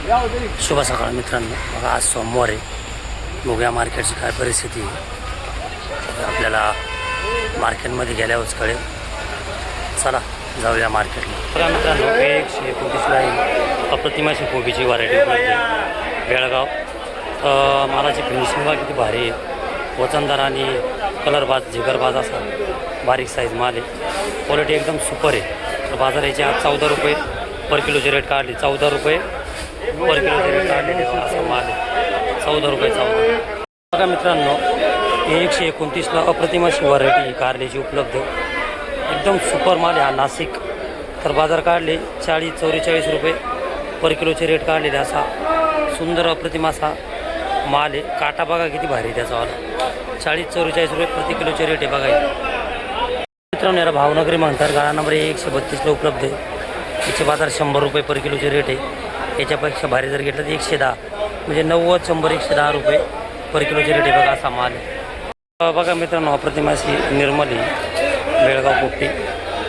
शुभ सकाळ मित्रांनो. बघा आज सोमवार आहे. बघूया मार्केटची काय परिस्थिती आहे आपल्याला मार्केटमध्ये गेल्यावरच कळेल. चला जाऊया मार्केटला. बघा मित्रांनो 129 आहे अप्रतिमाशी कोबीची व्हरायटी उपलब्ध आहे बेळगाव. मालाची फिनिशिंग बघा किती भारी आहे. वजनदार आणि कलरबाज जिगरबाज असा बारीक साईज माल आहे. क्वालिटी एकदम सुपर आहे. तर बाजार याचे आज 14 रुपये पर किलोचे रेट काढले. 14 रुपये पर किलोचे रेट काढलेले असा माल आहे. 14 रुपये 14. बघा मित्रांनो 129ला अप्रतिमाशी व्हरायटी कारल्याची उपलब्ध एकदम सुपर माल आहे हा नाशिक. तर बाजार काढले 40-44 रुपये पर किलोचे रेट काढलेले असा सुंदर अप्रतिम असा माल आहे. काटा बघा किती भारी त्याचावाला. 40-44 रुपये प्रति किलोचे रेट आहे बघा. मित्रांनो याला भावनगरी म्हणतात. गाळा नंबर 132ला उपलब्ध आहे. याचे बाजार 100 रुपये पर किलोचे रेट आहे. याच्यापेक्षा भारी जर घेतलं तर 110 म्हणजे 90, 100, 110 रुपये पर किलोचे रेट आहे बघा असा माल आहे. बघा मित्रांनो अप्रतिमाशी निर्मली बेळगाव पोपटी.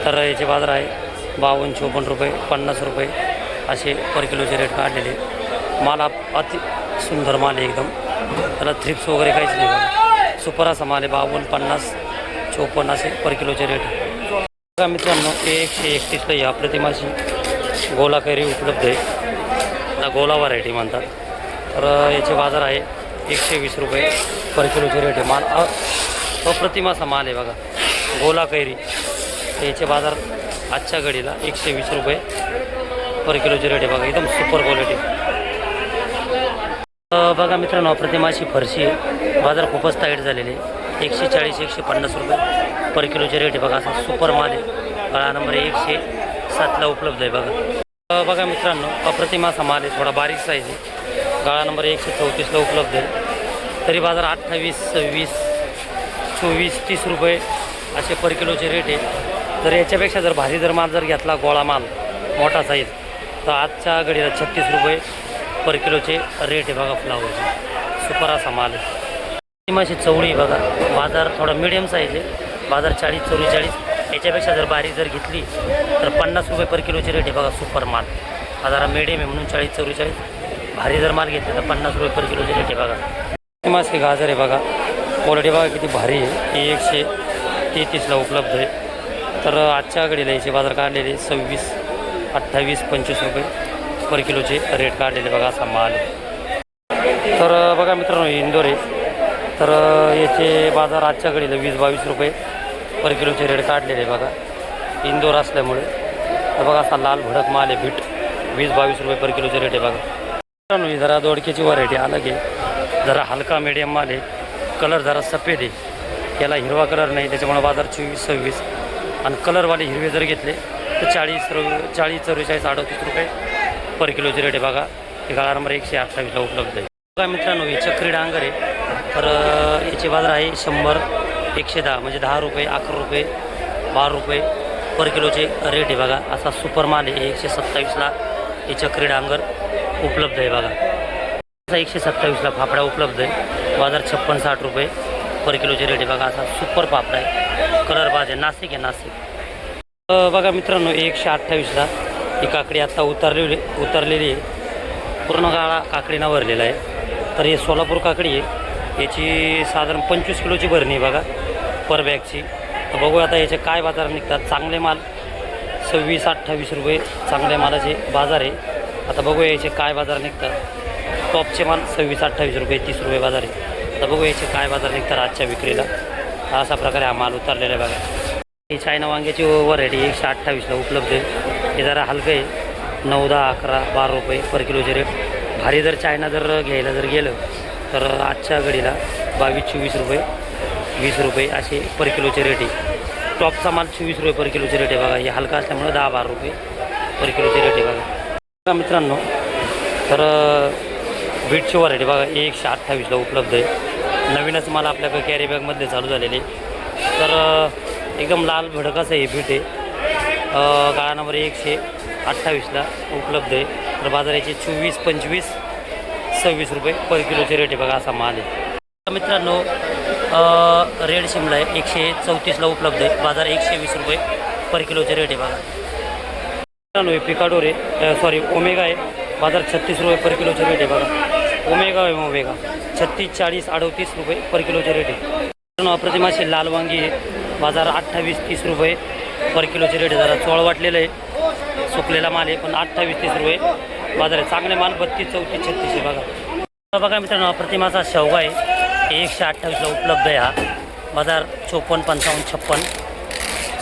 तर याचे बाजार आहे 52-54 रुपये 50 रुपये असे पर किलोचे रेट काढलेले. माल अति सुंदर माल आहे एकदम. त्याला थ्रिप्स वगैरे काहीच नाही बघा. सुपर असा माल आहे. 52-50-54 असे पर किलोचे रेट. बघा मित्रांनो 131ला ही अप्रतिमाशी गोला कैरी उपलब्ध आहे. गोला व्हरायटी म्हणतात. तर याचे बाजार आहे 120 रुपये पर किलोचे रेट आहे. माल अप्रतिम असा माल आहे बघा गोला कैरी. याचे बाजार आजच्या घडीला 120 रुपये पर किलोचे रेट आहे बघा. एकदम सुपर क्वालिटी. बघा मित्रांनो अप्रतिमाशी फरशी आहे. बाजार खूपच टाईट झालेले 140-150 रुपये पर किलोचे रेट आहे बघा. असा सुपर माल आहे. गाळा नंबर 107ला उपलब्ध आहे बघा. बघा मित्रांनो अप्रतिम असा माल आहे. थोडा बारीक साईज आहे. गाळा नंबर 134ला उपलब्ध आहे. तरी बाजार 28, 26, 24, 30 रुपये असे पर किलोचे रेट आहे. तर याच्यापेक्षा जर भारी जर माल जर घेतला गोळा माल मोठा साईज तर आजच्या घडीला 36 रुपये पर किलोचे रेट आहे बघा फ्लावरचे. सुपर असा माल आहे. अप्रतिमाशी चवळी बघा. बाजार थोडा मिडियम साईज आहे. बाजार 40-44. याच्यापेक्षा जर बारीक जर घेतली तर 50 रुपये पर किलोचे रेट आहे बघा. सुपर माल हा जरा मिडियम आहे म्हणून 40-44. भारी जर माल घेतले तर 50 रुपये पर किलोचे रेट आहे बघा. अप्रतिमाशी गाजर आहे बघा. क्वालिटी बघा किती भारी आहे. ही 133ला उपलब्ध आहे. तर आजच्या घडीला याचे बाजार काढलेले 26, 28, 25 रुपये पर किलोचे रेट काढलेले बघा असा माल आहे. तर बघा मित्रांनो इंदोर आहे. तर याचे बाजार आजच्या घडीला 20-22 रुपये पर किलोचे रेट काढलेले बघा. इंदोर असल्यामुळे तर बघा असा लाल भडक माल आहे. बीट 20-22 रुपये पर किलोचे रेट आहे बघा. मित्रांनो जरा दोडक्याची व्हरायटी अलग आहे. जरा हलका मीडियम माल आहे. कलर जरा सफेद आहे. याला हिरवा कलर नाही त्याच्यामुळे बाजार 24-26. आणि कलरवाले हिरवे जर घेतले तर 40-44, 38 रुपये पर किलोचे रेट आहे बघा. हे गाळा नंबर 128ला उपलब्ध आहे बघा. मित्रांनो ही चक्री डांगर आहे. तर याचे बाजार आहे 100, 110 म्हणजे 10 रुपये, 11 रुपये, 12 रुपये पर किलोचे रेट आहे बघा. असा सुपर माल आहे. 127ला हे चक्री डांगर उपलब्ध आहे बघा. 127ला फाफडा उपलब्ध आहे. बाजार 56-60 रुपये पर किलोचे रेट आहे बघा. असा सुपर फाफडा आहे. कलरबाज आहे. नाशिक आहे नाशिक. बघा मित्रांनो 128ला ही काकडी आत्ता उतरलेली आहे. पूर्ण गाळा काकडीनं भरलेला आहे. तर हे सोलापूर काकडी आहे. याची साधारण 25 किलोची भरणी आहे बघा पर बॅगची. तर बघू आता याचे काय बाजार निघतात. चांगले माल 26-28 रुपये चांगल्या मालाचे बाजार आहे. आता बघूया याचे काय बाजार निघतात. टॉपचे माल 26-28 रुपये 30 रुपये बाजार आहे. आता बघू याचे काय बाजार निघतात आजच्या विक्रीला. अशा प्रकारे हा माल उतरलेला आहे बघा. ही चायना वांग्याची व्हरायटी 128ला उपलब्ध आहे. हे जरा हलकं आहे. 9, 10, 11, 12 रुपये पर किलोचे रेट. भारी जर चायना जर घ्यायला जर गेलं तर आजच्या घडीला 22-24 रुपये 20 रुपये असे पर किलोचे रेट आहे. टॉपचा माल 24 रुपये पर किलोचे रेट आहे बघा. हे हलका असल्यामुळे 10-12 रुपये पर किलोचे रेट आहे बघा. मित्रांनो तर बीटची व्हरायटी बघा 128ला उपलब्ध आहे. नवीनच माल आपल्याकडे कॅरी बॅगमधले चालू झालेले. तर एकदम लाल भडक असं हे बीट आहे. गाळा नंबर 128ला उपलब्ध आहे. तर बाजाराचे 24-25, 26 रुपये पर किलोचे रेट आहे बघा असा माल आहे. मित्रांनो रेड शिमला आहे 134ला उपलब्ध आहे. बाजार 120 रुपये पर किलोचे रेट आहे बघा. मित्रांनो पिकाडोर आहे ओमेगा आहे बाजार 36 रुपये पर किलोचे रेट आहे बघा. ओमेगा आहे ओमेगा 36, 40, 38 रुपये पर किलोचे रेट आहे. अप्रतिम असे लाल वांगी आहे बाजार 28, 30 रुपये पर किलोचे रेट आहे. जरा चोळ वाटलेलं आहे, सुकलेला माल आहे पण 28, 30 रुपये बाजार आहे. चांगले माल 32, 34, 36 आहे बघा. बघा मित्रांनो अप्रतिमाचा शेवगा आहे 128ला उपलब्ध आहे. हा बाजार 54, 55, 56,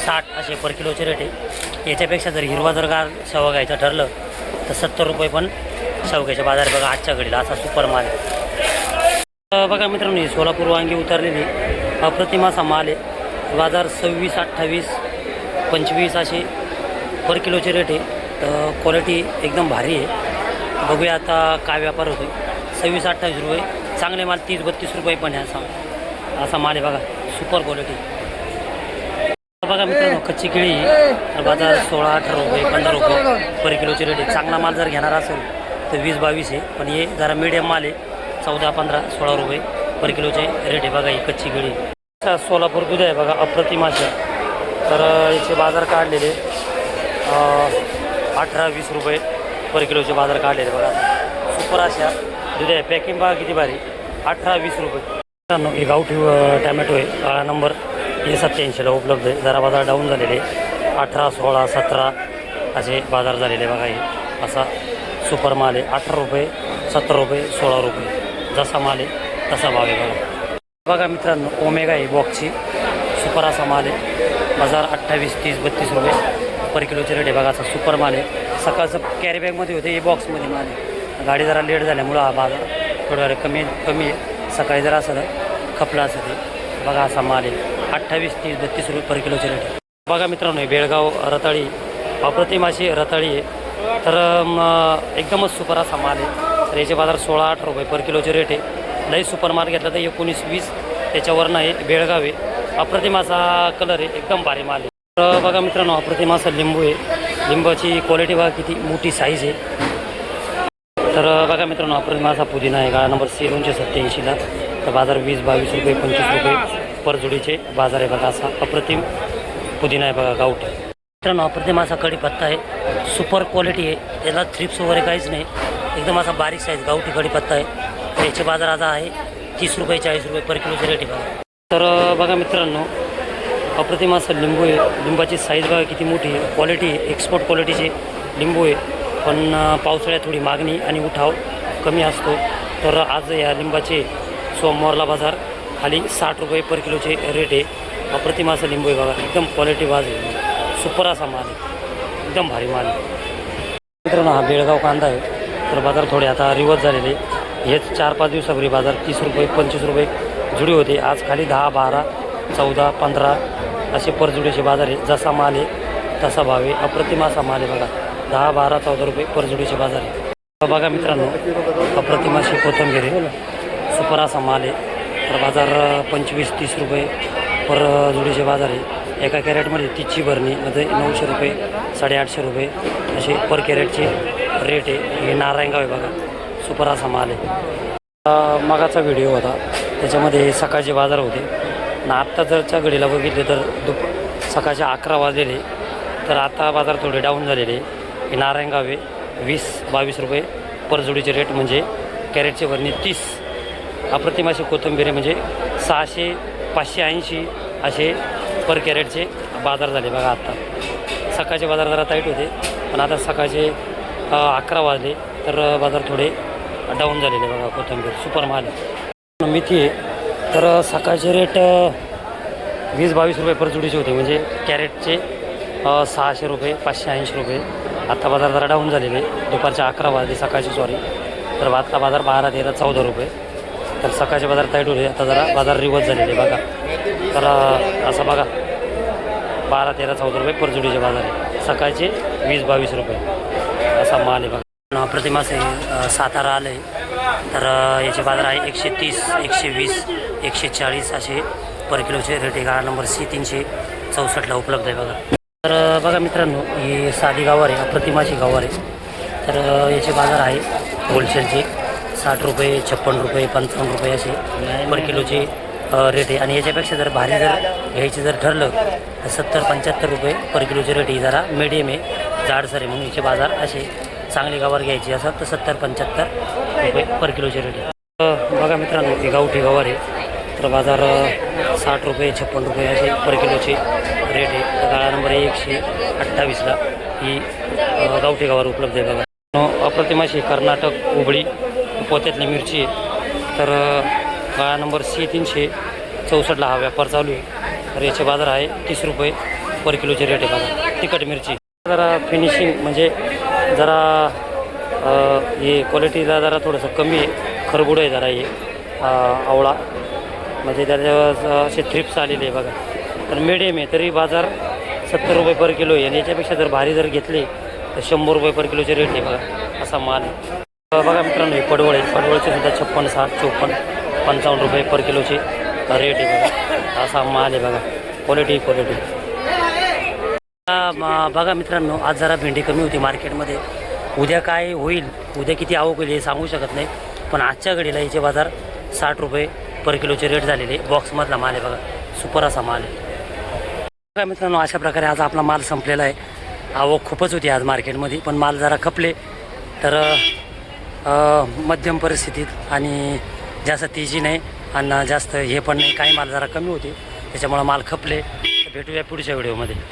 60 असे पर किलोचे रेट आहे. याच्यापेक्षा जर हिरवा जर गार शेवगा घ्यायचं ठरलं तर 70 रुपये पण शेवग्याचे बाजार आहे बघा. आजच्या घडीला असा सुपर माल आहे. बघा मित्रांनो ही सोलापूर वांगी उतरलेली अप्रतिम असा माल आहे. बाजार 26, 28, 25 असे पर किलोचे रेट आहे. तर क्वालिटी एकदम भारी आहे. बघूया आता काय व्यापार होतो. 26, 28 रुपये चांगले माल 30, 32 रुपये पण आहे असा माल आहे बघा. Super quality. बघा मित्रांनो कच्ची केळी तर बाजार 16, 18 रुपये 15 रुपये पर किलोचे रेट आहे. चांगला माल जर घेणार असेल तर 20, 22 आहे. पण हे जरा मीडियम माल आहे 14, 15, 16 रुपये पर किलोचे रेट आहे बघा. ही कच्ची केळी सोलापूर दूध आहे बघा अप्रतिम अशा. तर याचे बाजार काढलेले 18, 20 रुपये पर किलोचे बाजार काढलेले बघा. सुपर अशा दूध आहे. पॅकिंग बघा किती भारी 18, 20 रुपये. मित्रांनो हे गावठी टॅमॅटो आहे काळा नंबर हे 87ला उपलब्ध आहे. जरा बाजार डाऊन झालेले 18, 16, 17 असे बाजार झालेले बघा. हे असा सुपर माल आहे 18 रुपये, 17 रुपये, 16 रुपये जसा माल आहे तसा भाव आहे बघा. बघा मित्रांनो ओमेगा आहे बॉक्सची सुपर असा माल आहे. बाजार 28, 30, 32 रुपये पर किलोचे रेट आहे बघा. असा सुपर माल आहे. सकाळचं कॅरी बॅगमध्ये होते हे बॉक्समध्ये माल आहे. गाडी जरा लेट झाल्यामुळं हा बाजार थोडा कमी आहे. सकाळी जर असं खपला असं ते बघा असा माल आहे 28, 30, 32 रुपये पर किलोचे रेट आहे. बघा मित्रांनो बेळगाव रताळी अप्रतिम अशी रताळी आहे. तर एकदमच सुपर असा माल आहे. तर याचे बाजार 16, 18 रुपये पर किलोचे रेट आहे. लई सुपर माल घेतला तर 19, 20 त्याच्यावरनं आहे. बेळगाव आहे अप्रतिम असा कलर आहे. एकदम भारी माल आहे. तर बघा मित्रांनो अप्रतिम असा लिंबू आहे. लिंबाची क्वालिटी बघा किती मोठी साईज आहे. तर बघा मित्रांनो अप्रतिम असा पुदिना आहे. गाळा नंबर C 287ला. तर बाजार 20, 22 रुपये 25 रुपये पर जोडीचे बाजार आहे बघा. असा अप्रतिम पुदिना आहे बघा गावठी. मित्रांनो अप्रतिम असा कढीपत्ता आहे. सुपर क्वालिटी आहे. त्याला थ्रिप्स वगैरे काहीच नाही. एकदम असा बारीक साईज गावठी कढीपत्ता आहे. तर याचे बाजार आता आहे 30 रुपये 40 रुपये पर किलोचे रेट आहे बघा. तर बघा मित्रांनो अप्रतिम असा लिंबू आहे. लिंबाची साईज बघा किती मोठी आहे. क्वालिटी आहे एक्सपोर्ट क्वालिटीचे लिंबू आहे. पण पावसाळ्यात थोडी मागणी आणि उठाव कमी असतो. तर आज या लिंबाचे सोमवारला बाजार खाली 60 रुपये पर किलोचे रेट आहे. अप्रतिम असा लिंबू आहे बघा. एकदम क्वालिटी बाज आहे. सुपर असा माल आहे. एकदम भारी माल आहे. मित्रांनो हा बेळगाव कांदा आहे. तर बाजार थोडे आता रिवर्स झालेले. हेच 4-5 दिवसापूर्वी बाजार 30 रुपये 25 रुपये जुडी होते. आज खाली 10, 12, 14, 15 असे पर जुडीचे बाजार आहे. जसा माल आहे तसा भाव आहे. अप्रतिम असा माल आहे बघा. 10, 12, 14 रुपये पर जुडीचे बाजार आहे. बघा मित्रांनो अप्रतिम अशी कोथिंबीर आहे. सुपर असा माल आहे. तर बाजार 25, 30 रुपये पर जुडीचे बाजार आहे. एका कॅरेटमध्ये 30ची भरणी मध्ये 900 रुपये 850 रुपये असे पर कॅरेटचे रेट आहे. हे नारायणगाव आहे बघा. सुपर असा माल आहे. मागाचा व्हिडिओ होता त्याच्यामध्ये सकाळचे बाजार होते आणि आत्ता जरच्या घडीला बघितले तर सकाळचे 11 वाजलेले. तर आता बाजार थोडे डाऊन झालेले. हे नारायणगाव आहे 20, 22 रुपये पर जोडीचे रेट म्हणजे कॅरेटचे भरणी 30. अप्रतिम अशी कोथिंबीर म्हणजे 600, 580 असे पर कॅरेटचे बाजार झाले बघा. आत्ता सकाळचे बाजार जरा टाईट होते पण आता सकाळचे 11 वाजले तर बाजार थोडे डाऊन झालेले बघा. कोथिंबीर सुपर माल आहे. मेथी आहे तर सकाळचे रेट 20, 22 रुपये पर जोडीचे होते म्हणजे कॅरेटचे 600 रुपये 580 रुपये. आत्ता बाजार जरा डाऊन झालेले. दुपारच्या 11 वाजले सकाळचे सॉरी. तर आत्ता बाजार 12, 13, 14 रुपये. तर सकाळचे बाजार टाईट होते. आता जरा बाजार रिवर्स झालेले बघा. तर असं बघा 12, 13, 14 रुपये पर जोडीचे बाजार आहे. सकाळचे 20, 22 रुपये असा माल आहे बघा. अप्रतिम असे सातारा आलं आहे. तर याचे बाजार आहे 130, 120, 140 असे पर किलोचे रेट आहे. गाळा नंबर C 364ला उपलब्ध आहे बघा. तर बघा मित्रांनो ही साधी गावार आहे. अप्रतिम अशी गावार आहे. तर याचे बाजार आहे होलसेलचे 60 रुपये 56 रुपये 55 रुपये असे पर किलोचे रेट आहे. आणि याच्यापेक्षा जर भारी जर घ्यायचे जर ठरलं तर 70-75 रुपये पर किलोचे रेट आहे. जरा मिडियम आहे जाडसर आहे म्हणून याचे बाजार असे चांगली गवार घ्यायची असं तर 70-75 रुपये पर किलोचे रेट आहे. बघा मित्रांनो ही गावठी गवार आहे तर बाजार 60 रुपये 56 रुपये असे पर किलोचे रेट आहे. तर गाळा नंबर 128ला ही गावठी गवार उपलब्ध आहे. बघा अप्रतिम अशी कर्नाटक उबळी पोत्यातली मिरची आहे तर गाळा नंबर C364ला हा व्यापार चालू आहे. तर याचे बाजार आहे 30 रुपये पर किलोचे रेट आहे. बघा तिखट मिरची जरा फिनिशिंग म्हणजे जरा हे क्वालिटीला जरा थोडंसं कमी आहे. खरबुडं आहे जरा हे आवळा म्हणजे त्याच्यावर असे थ्रिप्स आलेले आहे. बघा तर मिडियम आहे तरी बाजार 70 रुपये पर किलो आहे आणि याच्यापेक्षा जर भारी जर घेतले तर 100 रुपये पर किलोचे रेट आहे. बघा असा माल आहे. बघा मित्रांनो हे पडवळ आहे पडवळचे सुद्धा 56 60 54 55 रुपये पर किलोचे रेट आहे. बघा असा माल आहे. बघा क्वालिटी बघा मित्रांनो आज जरा भेंडी कमी होती मार्केटमध्ये. उद्या काय होईल उद्या किती आवक होईल हे सांगू शकत नाही पण आजच्या घडीला याचे बाजार 60 रुपये पर किलोचे रेट झालेले. बॉक्समधला माल आहे. बघा सुपर असा माल आहे. बघा मित्रांनो अशा प्रकारे आज आपला माल संपलेला आहे. आवक खूपच होती आज मार्केटमध्ये पण माल जरा खपले तर मध्यम परिस्थितीत आणि जास्त तेजी नाही आणि जास्त हे पण नाही काही माल जरा कमी होते त्याच्यामुळं माल खपले. भेटूया पुढच्या व्हिडिओमध्ये.